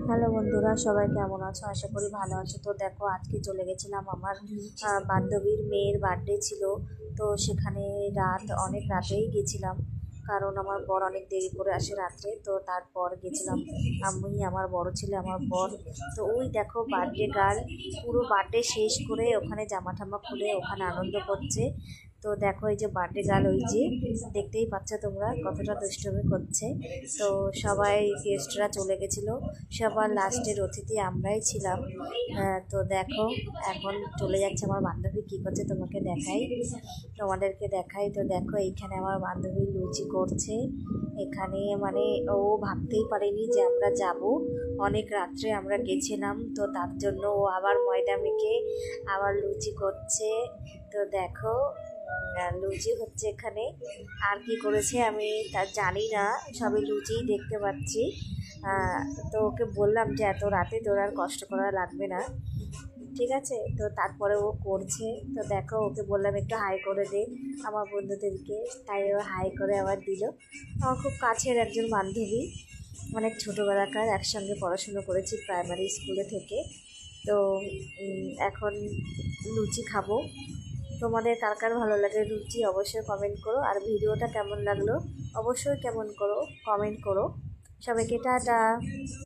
Hello বন্ধুরা, সবাই কেমন আছো? আশা করি ভালো আছো। তো দেখো, আজকে চলে গেছিলাম আমার বান্ধবীর মেয়ের বার্থডে ছিল। তো সেখানে অনেক রাতেই গেছিলাম, কারণ আমার বর অনেক দেরি করে আসে রাত্রে। তো তারপর গেছিলাম আমি, আমার বড় ছেলে, আমার বর। তো ওই দেখো, বার্থডে গার্ল পুরো বার্থডে শেষ করে ওখানে জামা টামা খুলে ওখানে আনন্দ করছে। তো দেখো, এই যে বার্থডে গার্ল, ওই যে দেখতেই পাচ্ছ তোমরা কতটা দুষ্টুমি করছে। তো সবাই গেস্টরা চলে গেছিলো, সবার লাস্টের অতিথি আমরাই ছিলাম। তো দেখো, এখন চলে যাচ্ছে আমার বান্ধবী কী করছে তোমাদেরকে দেখাই। তো দেখো, এইখানে আমার বান্ধবী লুচি করছে। এখানে মানে ও ভাবতেই পারেনি যে আমরা যাব, অনেক রাত্রে আমরা গেছিলাম। তো তার জন্য ও আবার ময়দা মেখে আবার লুচি করছে। তো দেখো, লুচি হচ্ছে এখানে। আর কি করেছে আমি তা জানি না, সবই লুচিই দেখতে পাচ্ছি। তো ওকে বললাম যে এত রাতে তোর আর কষ্ট করা লাগবে না, ঠিক আছে। তো তারপরে ও করছে। তো দেখো, ওকে বললাম একটু হাই করে দে আমার বন্ধুদেরকে, তাই ও হাই করে আবার দিল। আমার খুব কাছের একজন বান্ধবী, অনেক ছোটোবেলাকার, একসঙ্গে পড়াশুনো করেছি প্রাইমারি স্কুলে থেকে। তো এখন লুচি খাবো। তোমাদের কার কার ভালো লাগে লুচি অবশ্যই কমেন্ট করো, আর ভিডিওটা কেমন লাগলো অবশ্যই কমেন্ট করো। সবাইকে টাটা।